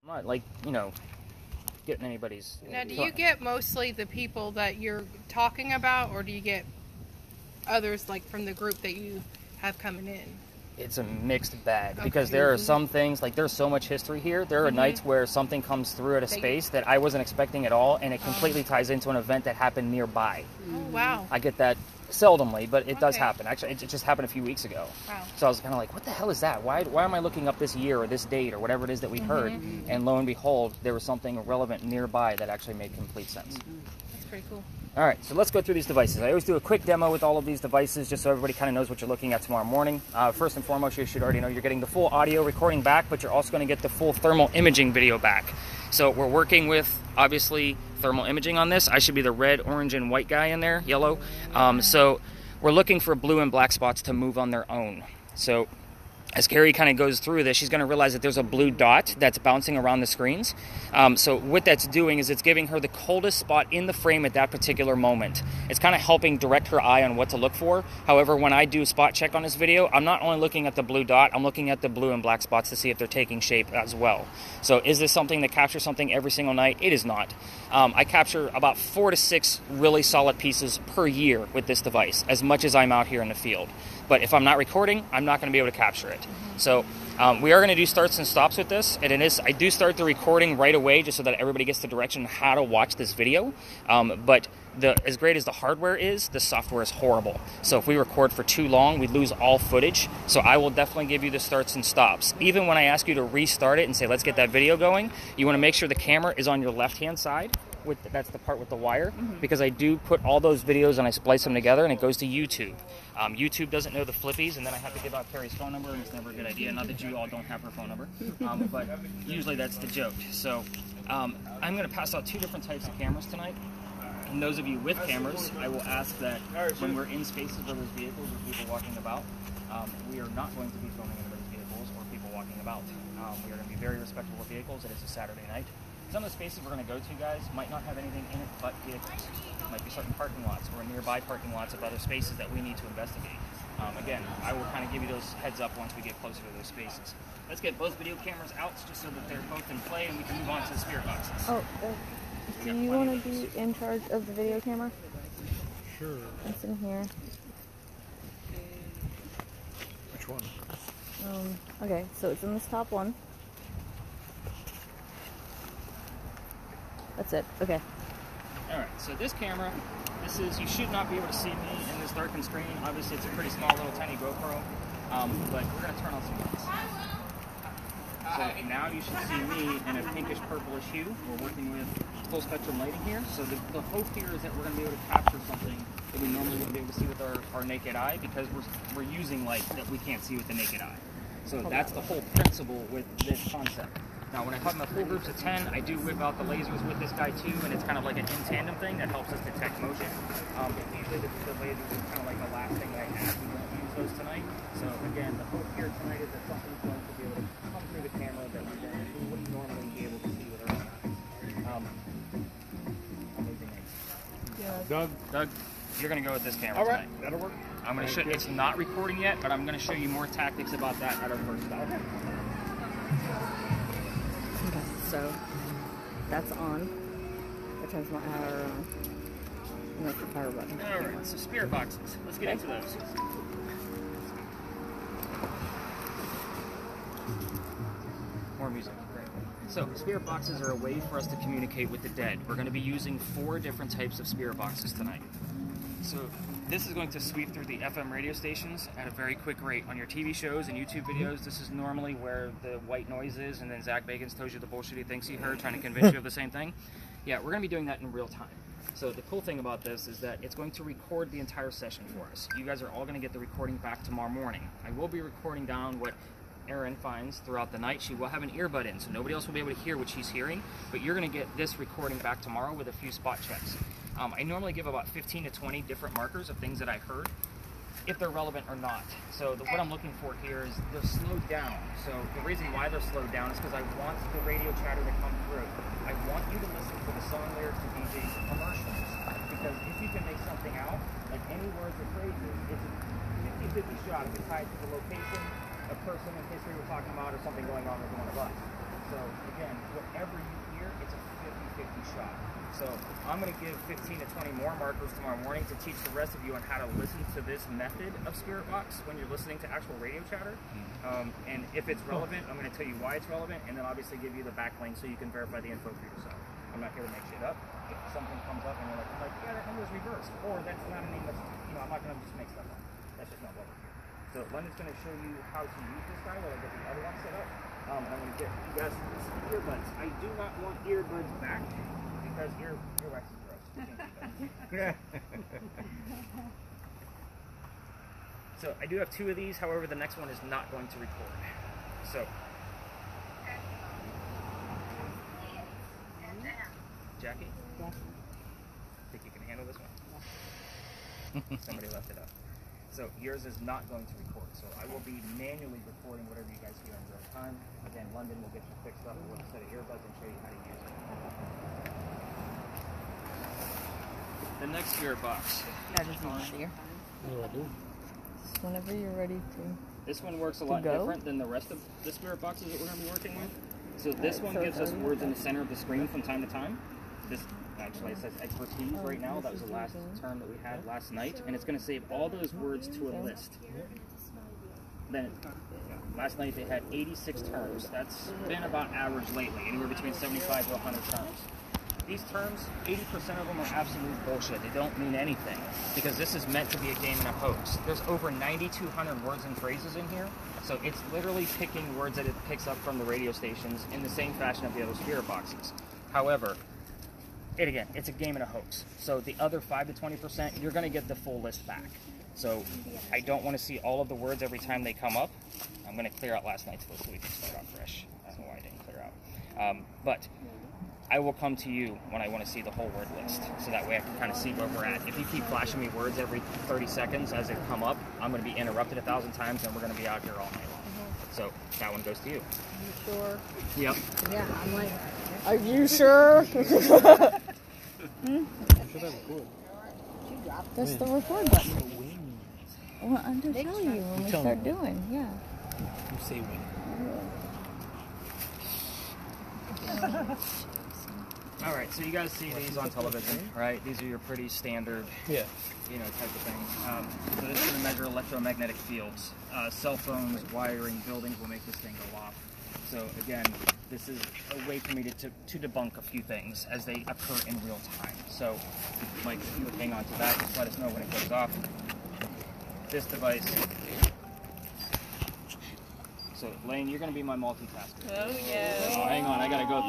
I'm not, like, you know, getting anybody's... Now, do you get mostly the people that you're talking about, or do you get others, like, from the group that you have coming in? It's a mixed bag, because there are some things, like, there's so much history here. There are nights where something comes through at a space that I wasn't expecting at all, and it completely ties into an event that happened nearby. Oh, wow. I get that seldomly, but it does happen. Actually, it just happened a few weeks ago. Wow. So I was kind of like, what the hell is that? Why am I looking up this year or this date or whatever it is that we heard? And lo and behold, there was something relevant nearby that actually made complete sense. That's pretty cool. All right, so let's go through these devices. I always do a quick demo with all of these devices just so everybody kind of knows what you're looking at tomorrow morning. First and foremost, you should already know you're getting the full audio recording back, but you're also going to get the full thermal imaging video back. So we're working with, obviously, thermal imaging on this. I should be the red, orange, and white guy in there, yellow. So we're looking for blue and black spots to move on their own. So as KERI kind of goes through this, she's going to realize that there's a blue dot that's bouncing around the screens. So what that's doing is it's giving her the coldest spot in the frame at that particular moment. It's kind of helping direct her eye on what to look for. However, when I do spot check on this video, I'm not only looking at the blue dot, I'm looking at the blue and black spots to see if they're taking shape as well. So is this something that captures something every single night? It is not. I capture about 4 to 6 really solid pieces per year with this device, as much as I'm out here in the field. But if I'm not recording, I'm not going to be able to capture it. So we are going to do starts and stops with this. And I do start the recording right away just so that everybody gets the direction on how to watch this video. But as great as the hardware is, the software is horrible. So if we record for too long, we lose all footage. So I will definitely give you the starts and stops. Even when I ask you to restart it and say, let's get that video going, you want to make sure the camera is on your left-hand side. That's the part with the wire, because I do put all those videos and I splice them together and it goes to YouTube. YouTube doesn't know the flippies, and then I have to give out KERI's phone number, and it's never a good idea. Not that you all don't have her phone number, but usually that's the joke. So I'm going to pass out 2 different types of cameras tonight. And those of you with cameras, I will ask that when we're in spaces where there's vehicles or people walking about, we are not going to be filming anybody's vehicles or people walking about. We are going to be very respectful of vehicles. It is a Saturday night. Some of the spaces we're going to go to, guys, might not have anything in it but vehicles. It might be certain parking lots or nearby parking lots of other spaces that we need to investigate. Again, I will kind of give you those heads up once we get closer to those spaces. Let's get both video cameras out just so that they're both in play and we can move on to the spirit boxes. Oh, do you want to be in charge of the video camera? Sure. It's in here. Which one? Okay, so it's in this top one. That's it. Okay. All right. So this camera, you should not be able to see me in this darkened screen. Obviously, it's a pretty small, little tiny GoPro, but we're gonna turn on some lights. So now you should see me in a pinkish purplish hue. We're working with full spectrum lighting here. So the hope here is that we're gonna be able to capture something that we normally wouldn't be able to see with our naked eye, because we're using light that we can't see with the naked eye. So that's the whole principle with this concept. Now, when I talk about full groups of 10, I do whip out the lasers with this guy too, and it's kind of like an in-tandem thing that helps us detect motion. But usually the lasers is kind of like the last thing that I have. We won't use those tonight. So again, the hope here tonight is that something's going to be able to come through the camera that we wouldn't normally be able to see with our own eyes. Amazing. Doug, you're going to go with this camera tonight. That'll work. I'm going to show. It's not recording yet, but I'm going to show you more tactics about that at our first stop. Okay, so that's on. That turns my power on. And that's the power button. Alright, so spirit boxes. Let's get into those. More music. Great. So, spirit boxes are a way for us to communicate with the dead. We're going to be using 4 different types of spirit boxes tonight. So, this is going to sweep through the FM radio stations at a very quick rate. On your TV shows and YouTube videos, this is normally where the white noise is, and then Zach Bagans tells you the bullshit he thinks he heard, trying to convince you of the same thing. Yeah, we're going to be doing that in real time. So the cool thing about this is that it's going to record the entire session for us. You guys are all going to get the recording back tomorrow morning. I will be recording down what ERIN finds throughout the night. She will have an earbud in, so nobody else will be able to hear what she's hearing, but you're going to get this recording back tomorrow with a few spot checks. I normally give about 15 to 20 different markers of things that I heard, if they're relevant or not. So what I'm looking for here is they're slowed down. So the reason why they're slowed down is because I want the radio chatter to come through. I want you to listen to the song lyrics to DJ's commercials, because if you can make something out, like any words or phrases, it's a 50-50 shot if it's tied to the location, a person in history we're talking about, or something going on with one of us. So again, whatever you hear, it's a 50-50 shot. So I'm going to give 15 to 20 more markers tomorrow morning to teach the rest of you on how to listen to this method of spirit box when you're listening to actual radio chatter. And if it's relevant, I'm going to tell you why it's relevant, and then obviously give you the backlink so you can verify the info for yourself. I'm not here to make shit up. If something comes up and you're like, yeah, that number is reversed, or that's not a name that's, I'm not going to just make stuff up. That's just not what we're here. So London's going to show you how to use this guy while I get the other one set up. And I'm going to get you guys some earbuds. I do not want earbuds back because earwax is gross. You can't do that. So I do have 2 of these. However, the next one is not going to record. So. Jackie? Yeah. Think you can handle this one? Somebody left it up. So yours is not going to record. So I will be manually recording whatever you guys hear in real time. Again, London will get you fixed up with a set of earbuds and show you how to use it. The next spirit box. That is not here. What do I do? Whenever you're ready to. This one works a lot different than the rest of the spirit boxes that we're going to be working with. So this one gives us words in the center of the screen from time to time. This actually says expertise right now. That was the last term that we had last night, and it's going to save all those words to a list. Then last night they had 86 terms. That's been about average lately, anywhere between 75 to 100 terms. These terms, 80% of them are absolute bullshit. They don't mean anything because this is meant to be a game and a hoax. There's over 9,200 words and phrases in here, so it's literally picking words that it picks up from the radio stations in the same fashion of the other spirit boxes. However, it's a game and a hoax. So the other 5 to 20%, you're going to get the full list back. So I don't want to see all of the words every time they come up. I'm going to clear out last night's list so we can start off fresh. I don't know why I didn't clear out. But I will come to you when I want to see the whole word list. So that way I can kind of see where we're at. If you keep flashing me words every 30 seconds as they come up, I'm going to be interrupted 1,000 times and we're going to be out here all night long. So that one goes to you. You sure? Yep. Yeah, I'm like, are you sure? That's the record button. Well, I'm just telling you when we start doing, yeah. You say when. All right, so you guys see these on television, right? These are your pretty standard, Yeah. type of things. So this is going to measure electromagnetic fields. Cell phones, wiring, buildings will make this thing go off. So again, this is a way for me to debunk a few things as they occur in real time. So, Mike, if you would hang on to that, just let us know when it goes off. This device. So, Lane, you're going to be my multitasker. Oh, yeah. Oh, hang on, I got to go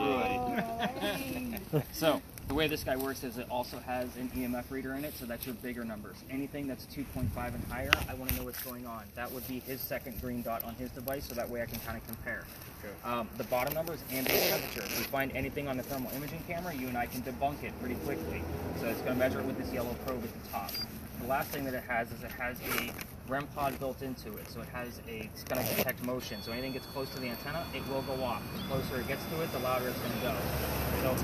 through it. So, the way this guy works is it also has an EMF reader in it, so that's your bigger numbers. Anything that's 2.5 and higher, I want to know what's going on. That would be his second green dot on his device, so that way I can kind of compare. Okay. The bottom number is ambient temperature. If we find anything on the thermal imaging camera, you and I can debunk it pretty quickly. So it's going to measure it with this yellow probe at the top. The last thing that it has is it has a REM pod built into it, so it's going to detect motion. So anything gets close to the antenna, it will go off. The closer it gets to it, the louder it's going to go. So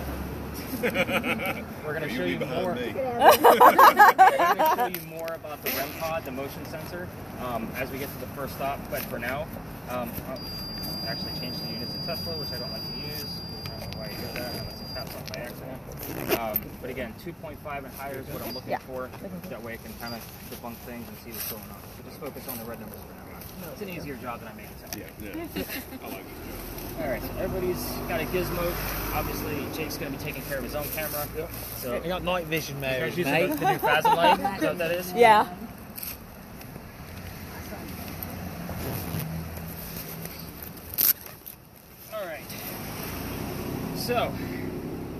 we're going to show you more. We're going to show you more about the REM pod, the motion sensor, as we get to the first stop. But for now, I'll actually change the units to Tesla, which I don't like to use. I don't know why you did that, unless it taps off by accident. But again, 2.5 and higher is what I'm looking for. That way I can kind of debunk things and see what's going on. So just focus on the red numbers for now. It's an easier job than I made it sound. Yeah. I like it. Alright, so everybody's got a gizmo. Obviously, Jake's going to be taking care of his own camera. Yep. So I got night vision, mate. you guys using the new Phasm light? Is that what that is? Yeah. Alright. So,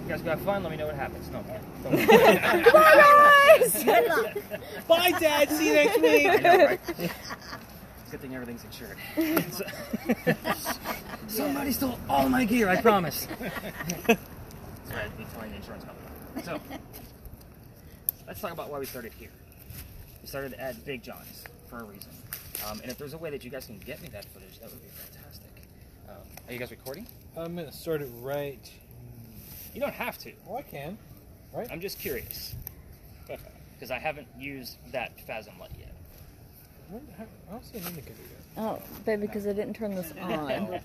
you guys go have fun. Let me know what happens. No, don't. Bye, guys! Good luck. Bye, Dad. See you next week. I know, right? It's a good thing everything's insured. Somebody stole all my gear, I promise. That's right, I'd be telling the insurance company. So, let's talk about why we started here. We started at Big John's for a reason. And if there's a way that you guys can get me that footage, that would be fantastic. Are you guys recording? I'm going to start it right. You don't have to. Oh, I can. Right? I'm just curious. Because I haven't used that Phasm light yet. I don't see an indicator yet. Oh, baby, because I didn't turn this on.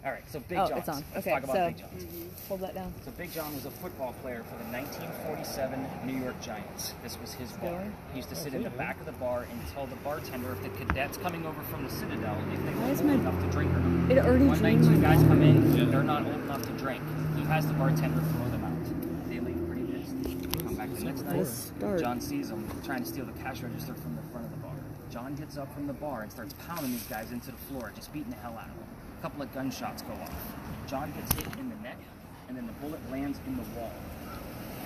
All right, so Big Oh, John's. it's on. Let's Okay, talk about so- Big John's. Hold that down. So Big John was a football player for the 1947 New York Giants. This was his bar. Really? He used to sit in the back of the bar and tell the bartender if the cadets coming over from the Citadel if they Why were is old my- enough to drink or not. It already One night, dreamed two my guys come in, Yeah. they're not old enough to drink. He has the bartender throw them out. They leave pretty pissed. Come back the next night, Let's start. John sees them trying to steal the cash register from the front of the bar. John gets up from the bar and starts pounding these guys into the floor, just beating the hell out of them. A couple of gunshots go off. John gets hit in the neck, and then the bullet lands in the wall.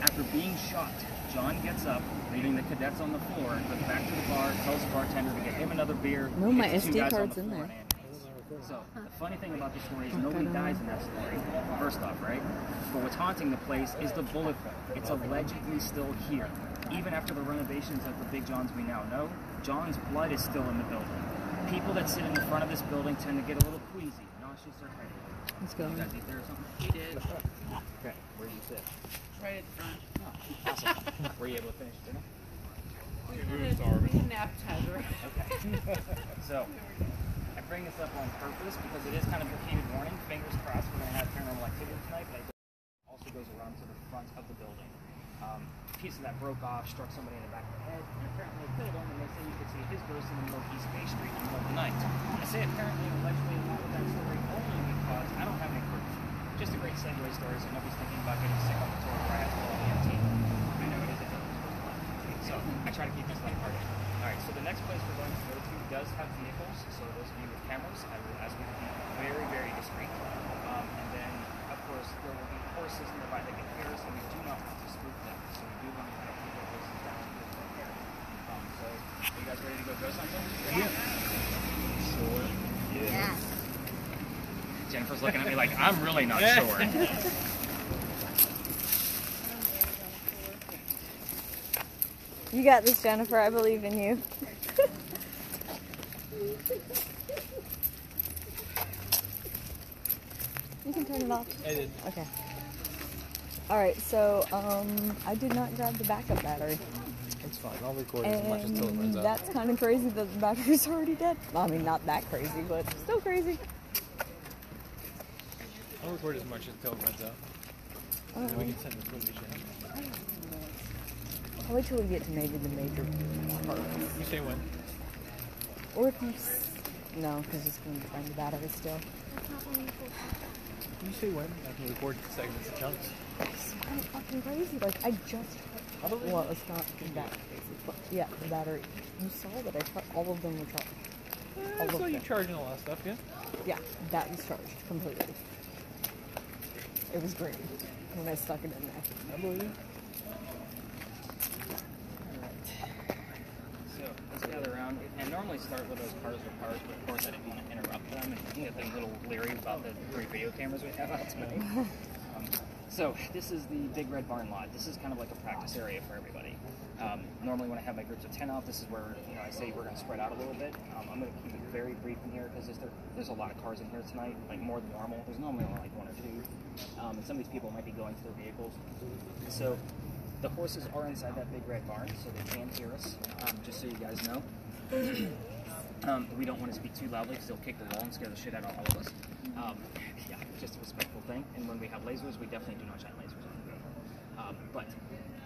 After being shot, John gets up, leaving the cadets on the floor, goes back to the bar, tells the bartender to get him another beer. No, my gets the two SD guys on card's the in floor there. and ambulance. So, the funny thing about the story is nobody dies in that story, first off, right? But what's haunting the place is the bullet hole. It's allegedly still here. Even after the renovations of the Big Johns we now know, John's blood is still in the building. People that sit in the front of this building tend to get a little queasy, nauseous, or headache. Let's go. You guys eat there or something? We did. Okay, where do you sit? Right at the front. Oh, awesome. Were you able to finish dinner? We had an appetizer. Okay. So, I bring this up on purpose because it is kind of repeated warning. Fingers crossed we're going to have paranormal activity tonight, but it also goes around to the front of the building. A piece of that broke off, struck somebody in the back of the head, and apparently it killed him, and they say you could see his ghost in the middle of East Bay Street in the middle of the night. I say apparently and allegedly not with that story only because I don't have any proof. Just a great segue story so nobody's thinking about getting sick on the tour where I have to call EMT. I know it is a joke. So I try to keep this lighthearted. Alright, so the next place we're going to go to does have vehicles, so those of you with cameras, I will ask you to be very, very discreet. And then, of course, there will be horses nearby that can hear us, and we do not want to spook them. So we do want to kind of keep our horses down and get them here. So, are you guys ready to go ghost hunting? Yeah. Sure. Yeah. Jennifer's looking at me like, I'm really not sure. You got this, Jennifer. I believe in you. You can turn it off. I did. Okay. Alright, so I did not grab the backup battery. It's fine. I'll record as much until it And runs out. that's kind of crazy that the battery's already dead. I mean, not that crazy, but still crazy. I'll record as much until it runs out. And we can send the footage in. I'll wait till we get to maybe the major parts. You say when? Or if you... No, because it's going to find the battery still. You say when? I can record segments and chunks. It's kind of fucking crazy. Like, I just... Well, it's not that crazy. But yeah, the battery. You saw that all of them were charged. I All saw of you them. charging a lot of stuff, yeah? Yeah, that was charged completely. It was green when I stuck it in there. I believe you. So let's gather around and normally start with those cars with cars, but of course I didn't want to interrupt them and get them a little leery about the 3 video cameras we have out tonight. So this is the Big Red Barn lot. This is kind of like a practice area for everybody. Normally when I have my groups of 10 out, this is where I say we're going to spread out a little bit. I'm going to keep it very brief in here because there's a lot of cars in here tonight, like more than normal. There's normally only like 1 or 2. And some of these people might be going to their vehicles. So the horses are inside that Big Red Barn, so they can hear us, just so you guys know. We don't want to speak too loudly because they'll kick the wall and scare the shit out of all of us. Yeah, just a respectful thing. And when we have lasers, we definitely do not shine lasers on. But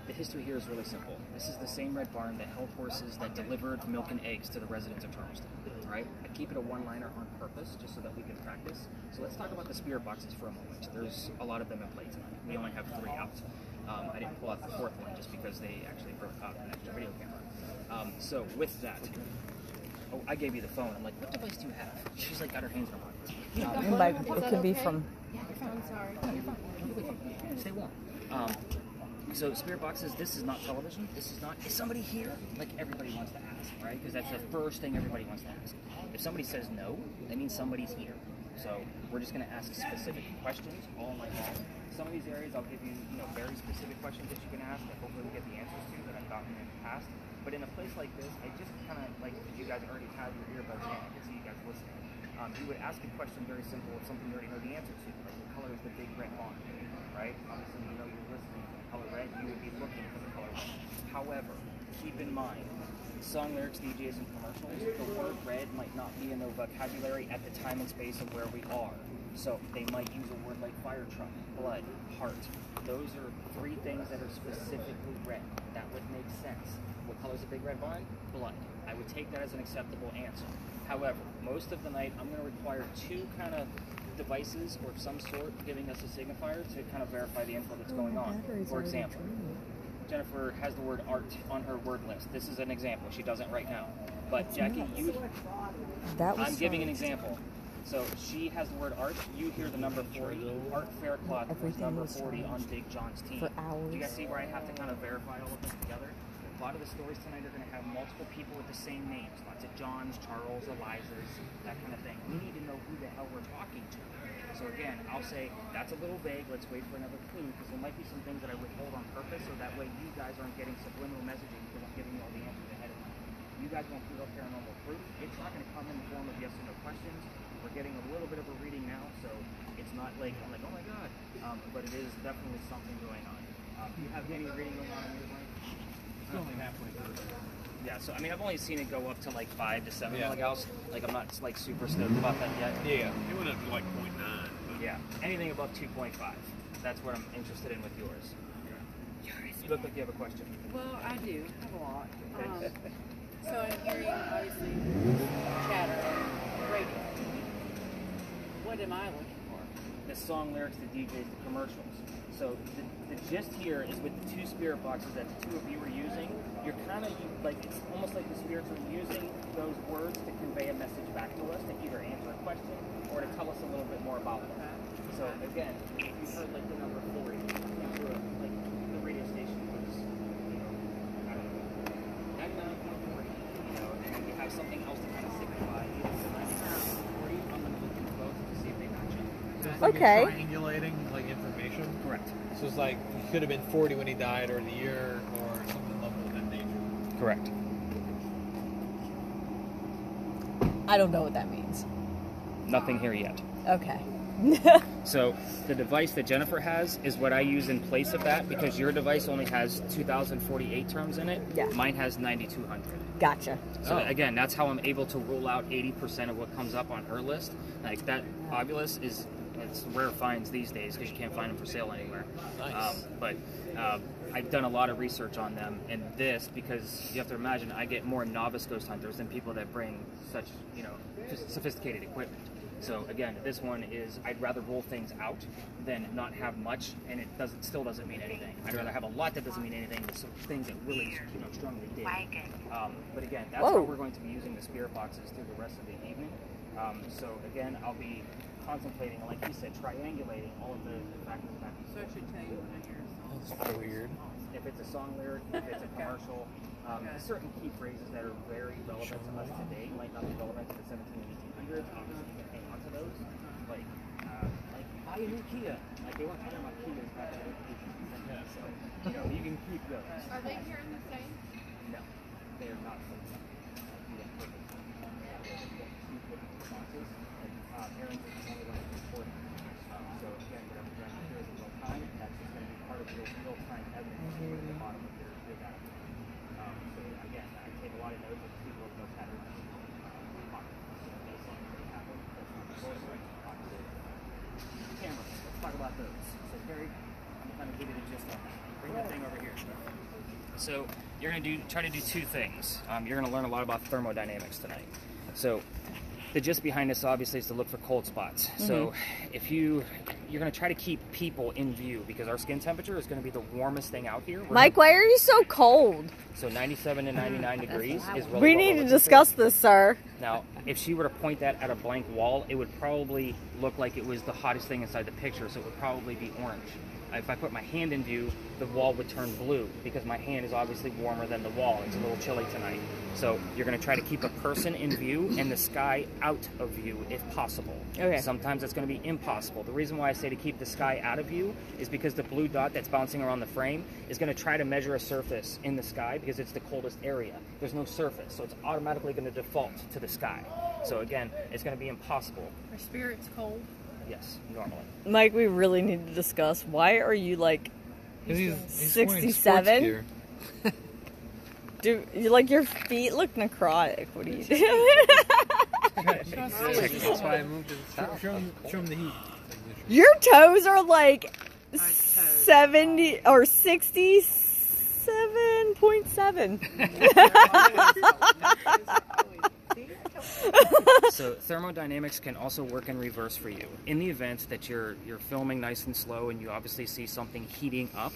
the history here is really simple. This is the same Red Barn that held horses that delivered milk and eggs to the residents of Charleston. Right? I keep it a one-liner on purpose, just so that we can practice. So let's talk about the spirit boxes for a moment. There's a lot of them in play tonight. We only have 3 out. I didn't pull out the 4th one just because they actually broke out an extra video camera. So with that, oh, I gave you the phone. I'm like, what device do you have? She's like got her hands in her pockets. And by, it could be from... I'm sorry. Stay warm. So spirit boxes, this is not television. This is not, is somebody here? Like everybody wants to ask, right? Because that's the first thing everybody wants to ask. If somebody says no, that means somebody's here. So we're just going to ask specific questions all night long. Some of these areas I'll give you, very specific questions that you can ask that hopefully we'll get the answers to that I've gotten in the past. But in a place like this, I just kind of like, because you guys already have your earbuds in, I can see you guys listening. You would ask a question very simple with something you already know the answer to. Like, what color is the Big Red Barn? Right? Obviously, you're listening to the color red, you would be looking for the color red. However, keep in mind, song lyrics, DJs, and commercials, the word red might not be in their vocabulary at the time and space of where we are. So they might use a word like fire truck, blood, heart. Those are 3 things that are specifically red. That would make sense. What color is a big red barn? Blood. I would take that as an acceptable answer. However, most of the night I'm going to require 2 kind of devices or of some sort giving us a signifier to kind of verify the info that's going on. For example, Jennifer has the word art on her word list. This is an example. She doesn't right now. But Jackie, I'm giving an example. So she has the word art. You hear the number 40. Art Faircloth was number 40 on Big John's team. For hours. Do you guys see where I have to kind of verify all of this together? A lot of the stories tonight are going to have multiple people with the same names. Lots of Johns, Charles, Elizas, that kind of thing. We need to know who the hell we're talking to. So again, I'll say, that's a little vague. Let's wait for another clue, because there might be some things that I withhold on purpose, so that way you guys aren't getting subliminal messaging because I'm giving you all the answers ahead of time. You guys won't prove up paranormal proof. It's not going to come in the form of yes or no questions. We're getting a little bit of a reading now, so it's not like, I'm like, oh my god. But it is definitely something going on. Do you have any reading going on in your brain? It's only halfway through. Yeah, so I mean, I've only seen it go up to like 5 to 7 milligauss. Like, I'm not like super stoked about that yet. Yeah. It went up to like 0.9. But Yeah, anything above 2.5. That's what I'm interested in with yours. You look like you have a question. Well, I do have a lot. Okay. So I'm hearing, obviously, chatter on radio. What am I looking for? The song lyrics, the DJs, the commercials. So the gist here is with the 2 spirit boxes that the 2 of you are using, you're kind of like, it's almost like the spirits are using those words to convey a message back to us, to either answer a question or to tell us a little bit more about them. So again, if you heard like the number 40, like the radio station was, you know, I don't know, 99.40, you know, and then you have something else to kind of signify either the 99 or 40. I'm going to look into both to see if they match up. So it's like Okay. triangulating like information. Correct. So it's like he could have been 40 when he died, or the year, or something level of that nature. Correct. I don't know what that means. Nothing here yet. Okay. So the device that Jennifer has is what I use in place of that, because your device only has 2048 terms in it. Yeah. Mine has 9200. Gotcha. So again, that's how I'm able to rule out 80% of what comes up on her list. Like that Ovilus is, it's rare finds these days because you can't find them for sale anywhere. Nice. But I've done a lot of research on them, and this, because you have to imagine I get more novice ghost hunters than people that bring such, you know, sophisticated equipment. So again, this one is, I'd rather roll things out than not have much, and it still doesn't mean anything. I'd rather have a lot that doesn't mean anything than some things that really, you know, strongly did. But again, that's how we're going to be using the spirit boxes through the rest of the evening. So again, I'll be contemplating, like you said, triangulating all of the factors back. So I should tell you when I hear a song. That's weird. If it's a song lyric, if it's a commercial, certain key phrases that are very relevant to us today might not be relevant to the 1700s and 1800s. Obviously, you can hang on to those. Like buy a new Kia. Like they weren't talking about Kias back in the 1800s. So, you know, you can keep those. Are they hearing the same? No, they are not. Erin's is the only one that's recording. So again, whatever Jennifer hears in real time, that's just going to be part of your real-time evidence at the bottom of your data. So again, I take a lot of notes of people with no patterns. Cameras, let's talk about those. So Kerri, I'm going to give you the gist on that. Bring that thing over here. So you're going to try to do 2 things. You're going to learn a lot about thermodynamics tonight. So the gist behind this obviously is to look for cold spots. So if you're going to try to keep people in view, because our skin temperature is going to be the warmest thing out here. Mike, why are you so cold? So 97 to 99 degrees is really We what need we're to looking discuss for. this, sir. Now, if she were to point that at a blank wall, it would probably look like it was the hottest thing inside the picture, so it would probably be orange. If I put my hand in view, the wall would turn blue, because my hand is obviously warmer than the wall. It's a little chilly tonight. So you're going to try to keep a person in view and the sky out of view if possible. Okay. Sometimes it's going to be impossible. The reason why I say to keep the sky out of view is because the blue dot that's bouncing around the frame is going to try to measure a surface in the sky because it's the coldest area. There's no surface, so it's automatically going to default to the sky. So again, it's going to be impossible. Are spirits cold? Yes, normally. Mike, we really need to discuss. Why are you like 67? He's Dude, like your feet look necrotic. What are you doing? That's why I moved to the south. Show him the heat. Your toes are like toes. 70 or 67.7. So thermodynamics can also work in reverse for you. In the event that you're filming nice and slow and you obviously see something heating up,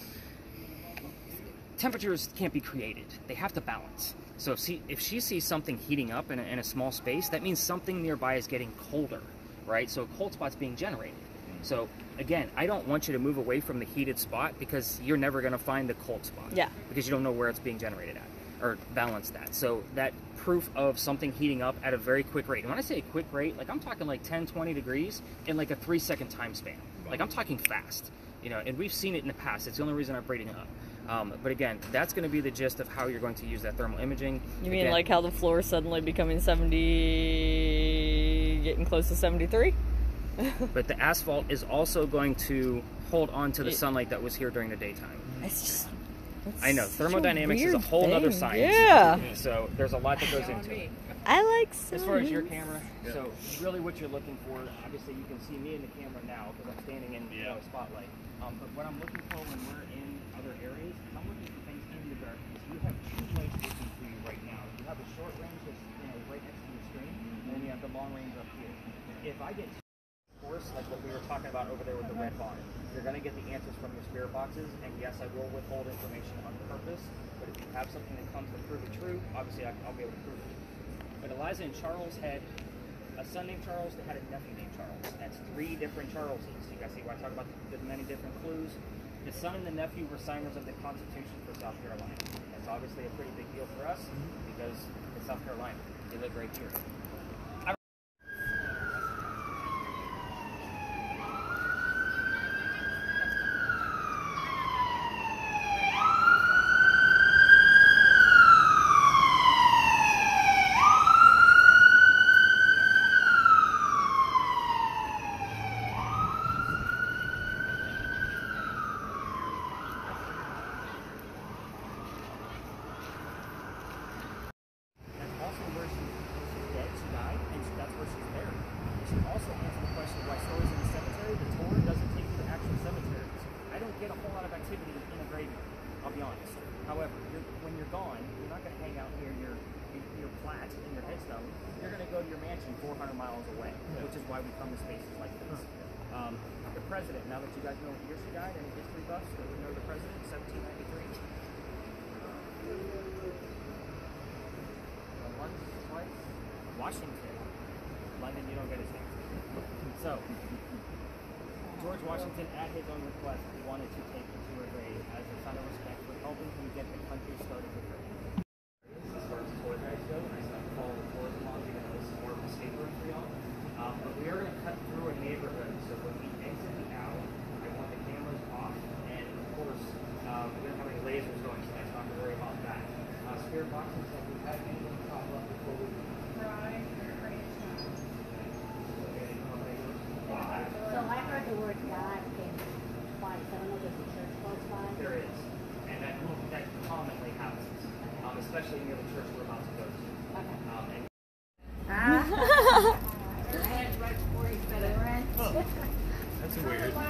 temperatures can't be created. They have to balance. So if she sees something heating up in a small space, that means something nearby is getting colder, right? So a cold spot's being generated. So again, I don't want you to move away from the heated spot because you're never going to find the cold spot. Yeah. Because you don't know where it's being generated at or balanced at. So that proof of something heating up at a very quick rate. And when I say a quick rate, like I'm talking like 10, 20 degrees in like a 3-second time span. Like I'm talking fast, you know, and we've seen it in the past. It's the only reason I'm bringing it up. But again, that's going to be the gist of how you're going to use that thermal imaging. You mean like how the floor is suddenly becoming 70, getting close to 73? But the asphalt is also going to hold on to the sunlight that was here during the daytime. It's just... I know, thermodynamics is a whole other science. Yeah. So there's a lot that goes into it. I like science. As far as your camera, so really what you're looking for, obviously you can see me in the camera now because I'm standing in a spotlight. But what I'm looking for when we're in other areas, I'm looking for things in the darkness. You have two lights working for you right now. You have a short range that's right next to your screen, and then you have the long range up here. If I get course, like what we were talking about over there with the red barn, you're going to get the answers from your spirit boxes, and yes, I will withhold information on purpose, but if you have something that comes to prove it true, obviously I'll be able to prove it. But Eliza and Charles had a son named Charles, they had a nephew named Charles. That's 3 different Charleses. You guys see why I talk about the many different clues? The son and the nephew were signers of the Constitution for South Carolina. That's obviously a pretty big deal for us, because it's South Carolina. They live right here. The president, now that you guys know what year she died, any history buffs that would know the president, 1793? Once, twice. Washington. London, you don't get his name. So, George Washington, at his own request, wanted to take him to her grave as a sign of respect for helping him get the country started with her. As far as tour guides go, and I start to follow the tours along, even though this is more of a escape room for y'all. But we are going to cut through a neighborhood, so when we exit the alley, I want the cameras off, and of course, we don't have any lasers going, so that's not to worry about that. Spirit boxes, have we had anything pop up before we... So I heard the word God came twice. I don't know if there's a church close by. There is, and that commonly happens, especially near the church we're about to go to. Okay. Right before he said it. That's weird. No,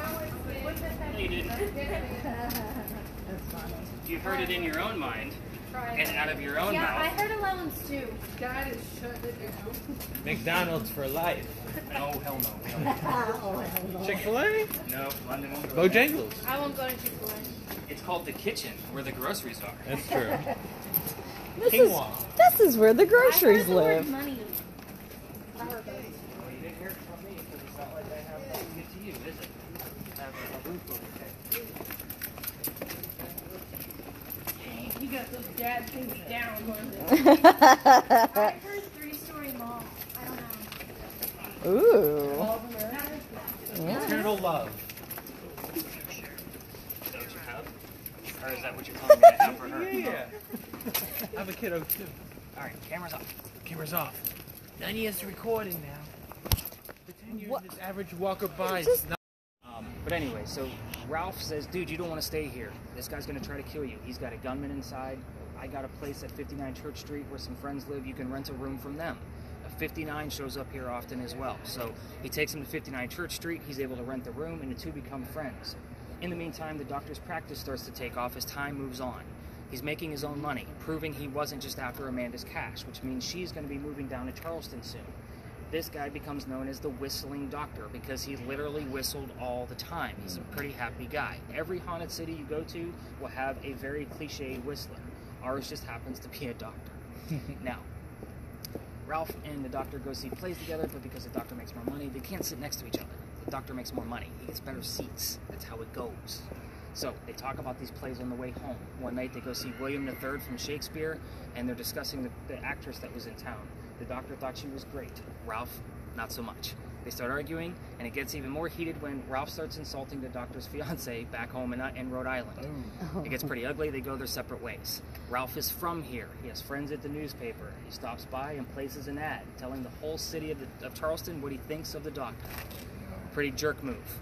you didn't. That's funny. You heard it in your own mind, and out of your own Yeah, I mouth. heard allowance too. God is shutting it down. McDonald's for life. No, hell no. Chick-fil-A? No, London won't go. Bojangles. I won't go to Chick-fil-A. It's called the kitchen, where the groceries are. That's true. This is where the groceries I heard the word live. money. Well, you didn't hear it from me, because it's not like I have to give it to you, is it? I have a roof over your head. You got those dad things down, London. I heard 3-story mall. I don't know. Ooh. Turtle love. Is that what you have? Or is that what you're telling me I have for her? Yeah. I have a kiddo too. Alright, camera's off. Camera's off. 9 years of recording now. The 10 years this average walker buys. But anyway, so Ralph says, dude, you don't want to stay here. This guy's going to try to kill you. He's got a gunman inside. I got a place at 59 Church Street where some friends live. You can rent a room from them. A 59 shows up here often as well. So he takes him to 59 Church Street. He's able to rent the room, and the two become friends. In the meantime, the doctor's practice starts to take off as time moves on. He's making his own money, proving he wasn't just after Amanda's cash, which means she's going to be moving down to Charleston soon. This guy becomes known as the Whistling Doctor because he literally whistled all the time. He's a pretty happy guy. Every haunted city you go to will have a very cliche whistler. Ours just happens to be a doctor. Now, Ralph and the doctor go see plays together, but because the doctor makes more money, they can't sit next to each other. The doctor makes more money. He gets better seats. That's how it goes. So they talk about these plays on the way home. One night they go see William III from Shakespeare, and they're discussing the actress that was in town. The doctor thought she was great. Ralph, not so much. They start arguing, and it gets even more heated when Ralph starts insulting the doctor's fiance back home in Rhode Island. It gets pretty ugly. They go their separate ways. Ralph is from here. He has friends at the newspaper. He stops by and places an ad telling the whole city of Charleston what he thinks of the doctor. Pretty jerk move.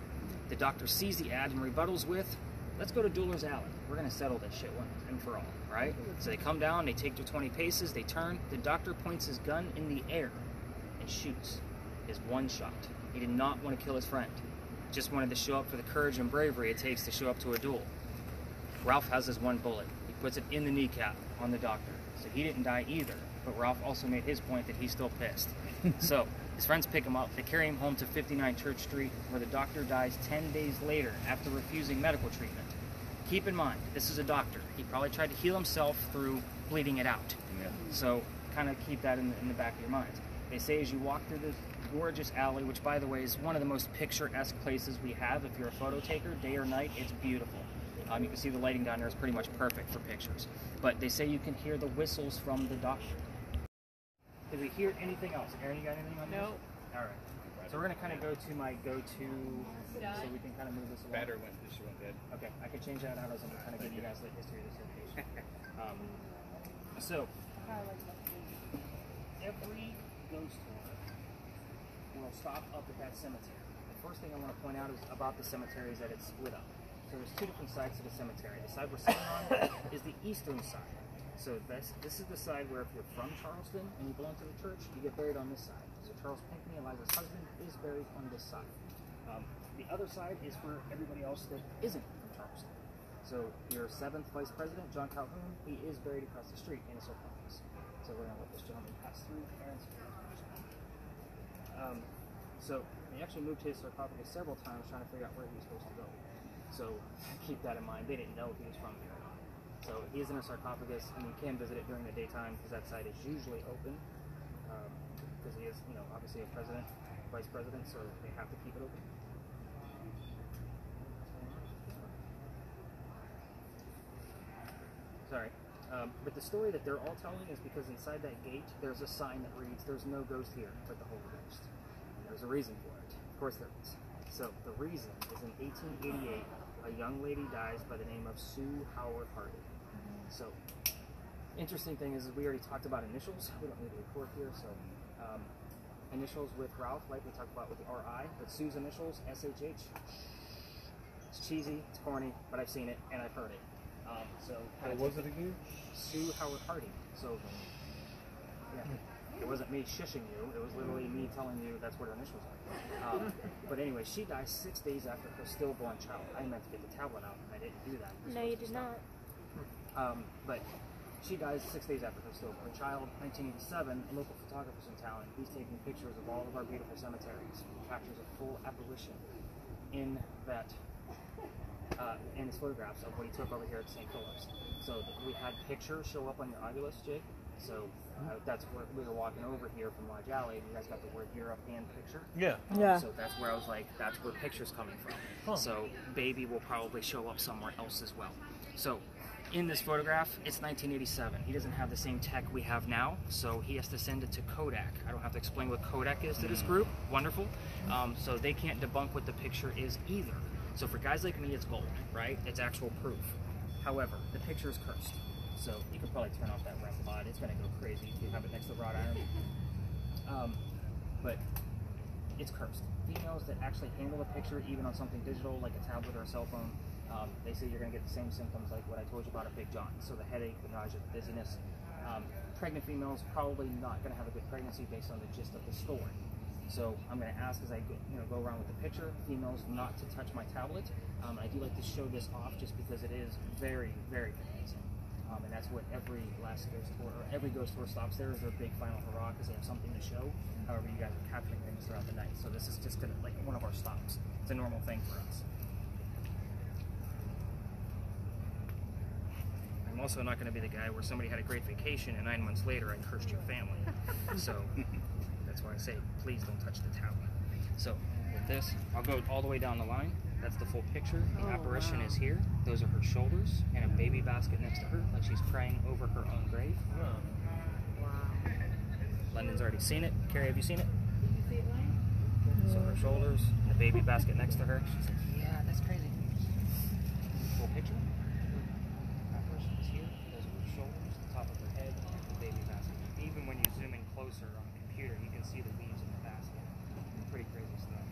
The doctor sees the ad and rebuttals with, "Let's go to Dueler's Alley. We're going to settle this shit once and for all," right? So they come down, they take their 20 paces, they turn. The doctor points his gun in the air and shoots his one shot. He did not want to kill his friend. Just wanted to show up for the courage and bravery it takes to show up to a duel. Ralph has his one bullet. He puts it in the kneecap on the doctor. So he didn't die either. But Ralph also made his point that he's still pissed. So his friends pick him up. They carry him home to 59 Church Street, where the doctor dies 10 days later after refusing medical treatment. Keep in mind, this is a doctor. He probably tried to heal himself through bleeding it out. Yeah. So kind of keep that in the back of your mind. They say as you walk through this gorgeous alley, which by the way is one of the most picturesque places we have if you're a photo taker, day or night, it's beautiful. You can see the lighting down there is pretty much perfect for pictures. But they say you can hear the whistles from the doctor. Did we hear anything else? Erin, you got anything on this? No. All right. So we're going to kind of go to my go-to, so we can kind of move this along. Batter went this one did. Okay, I could change that out as I'm kind of giving you guys the history of this location. So, every ghost tour will stop up at that cemetery. The first thing I want to point out is about the cemetery is that it's split up. So there's two different sides to the cemetery. The side we're sitting on is the eastern side. So this is the side where if you're from Charleston and you belong to the church, you get buried on this side. So Charles Pinckney, Eliza's husband, is buried on this side. The other side is for everybody else that isn't from Charleston. So your 7th Vice President, John Calhoun, he is buried across the street in a sarcophagus. So we're going to let this gentleman pass through. So they actually moved his sarcophagus several times trying to figure out where he was supposed to go. So keep that in mind. They didn't know he was from here. So he is in a sarcophagus, and you can visit it during the daytime because that side is usually open. Because he is, obviously a president, vice president, so they have to keep it open. Sorry. But the story that they're all telling is because inside that gate, there's a sign that reads, "There's no ghost here but the Holy Ghost." And there's a reason for it. Of course there is. So the reason is in 1888, a young lady dies by the name of Sue Howard Hardy. So, interesting thing is we already talked about initials. We don't need to record here, so initials with Ralph, like we talked about with the RI, but Sue's initials, SHH. It's cheesy, it's corny, but I've seen it and I've heard it. What was it again? Sue Howard Hardy. So, yeah. It wasn't me shushing you, it was literally me telling you that's what her initials are. But anyway, she dies 6 days after her stillborn child. I meant to get the tablet out, and I didn't do that. No, you did not. But she dies 6 days after her stillborn child. 1987, a local photographer's in town. He's taking pictures of all of our beautiful cemeteries. He captures a full apparition in that, in his photographs of what he took over here at St. Philip's. So we had pictures show up on your Oculus, Jake. So that's where we were walking over here from Lodge Alley, and you guys got the word Europe and picture. Yeah. Yeah. So that's where I was like, that's where picture's coming from. Huh. So baby will probably show up somewhere else as well. So in this photograph, it's 1987. He doesn't have the same tech we have now, so he has to send it to Kodak. I don't have to explain what Kodak is to this group. Wonderful. So they can't debunk what the picture is either. So for guys like me, it's gold, right? It's actual proof. However, the picture is cursed. So you could probably turn off that REM pod. It's going to go crazy if you have it next to wrought iron. But it's cursed. Females that actually handle a picture, even on something digital like a tablet or a cell phone, they say you're going to get the same symptoms like what I told you about a Big John. So the headache, the nausea, the dizziness. Pregnant females probably not going to have a good pregnancy based on the gist of the story. So I'm going to ask as I go around with the picture, females not to touch my tablet. I do like to show this off just because it is very, very convincing. And that's what every last ghost tour, or every ghost tour stops there is their big final hurrah because they have something to show. However, you guys are capturing things throughout the night. So this is just gonna, like one of our stops. It's a normal thing for us. I'm also not going to be the guy where somebody had a great vacation and 9 months later I cursed your family. So that's why I say, please don't touch the tablet. So with this, I'll go all the way down the line. That's the full picture. The apparition is here. Those are her shoulders and a baby basket next to her, like she's praying over her own grave. Wow. London's already seen it. Carrie, have you seen it? Did you see it, Lane? So her shoulders, the baby basket next to her. She's like, yeah, that's crazy. Full picture. Apparition is here. Those are her shoulders, the top of her head, the baby basket. Even when you zoom in closer on the computer, you can see the leaves in the basket. Pretty crazy stuff.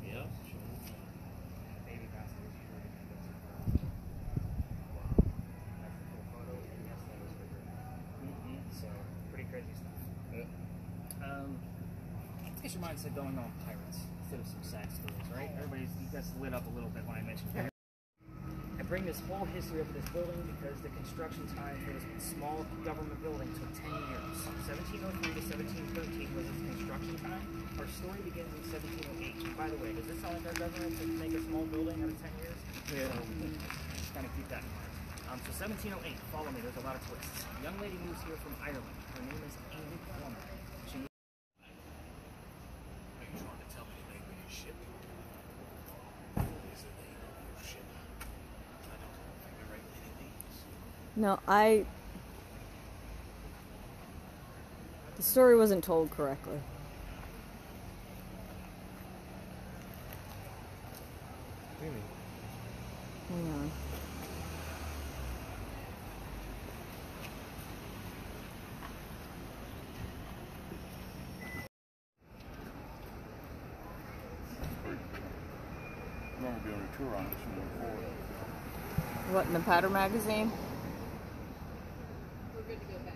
Yeah. And the baby basket is usually that's her. Wow. That's the full photo. And yes, that is her grave. So pretty crazy stuff. Yeah. Let's get your mindset going on pirates instead of some sad stories, right? You guys lit up a little bit when I mentioned pirates. I bring this whole history of this building because the construction time for this small government building took 10 years. 1703 to 1713 was its construction time. Our story begins in 1708. By the way, does this sound like our government to make a small building out of 10 years? Yeah. So, just kind of keep that in mind. So 1708, follow me, there's a lot of twists. A young lady moves here from Ireland. Her name is Amy Plummer. She Are you trying to tell me the name of your ship? Is it the name of your ship? I don't think the right many names. No, the story wasn't told correctly. Really? Hang on. We're going to be on a tour on this one before. What, in the Powder magazine? We're good to go back.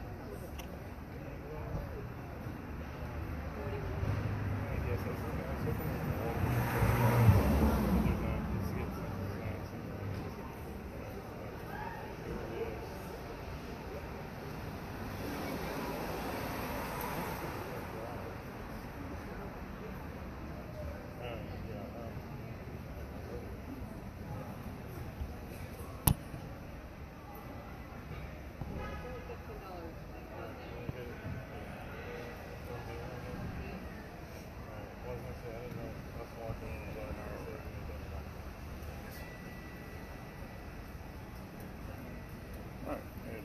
Alright,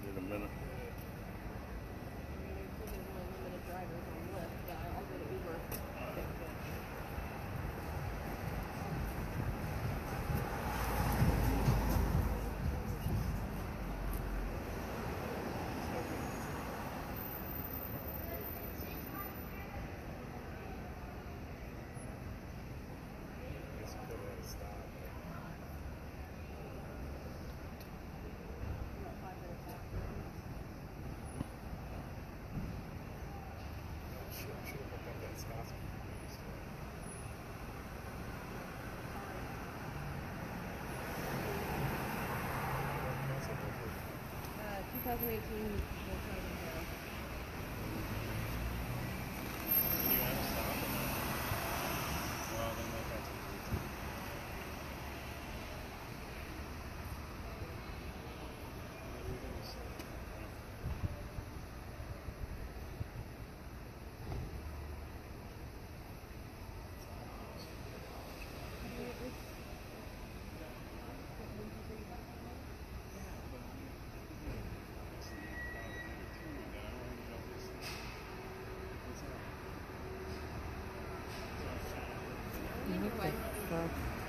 in a minute.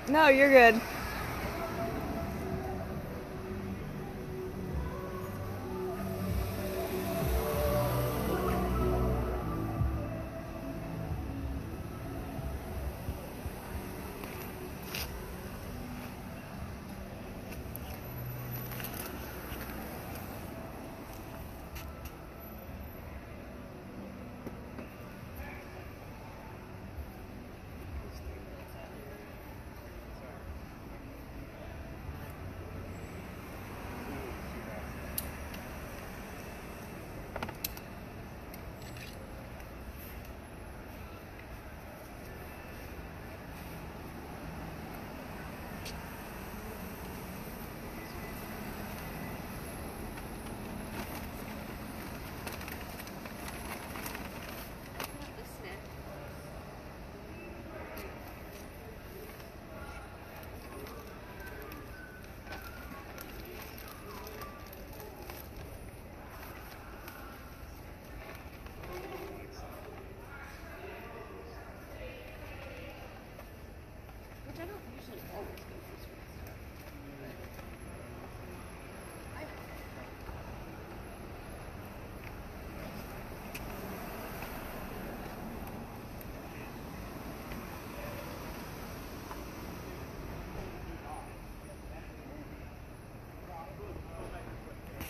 No, you're good.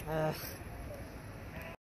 Ugh.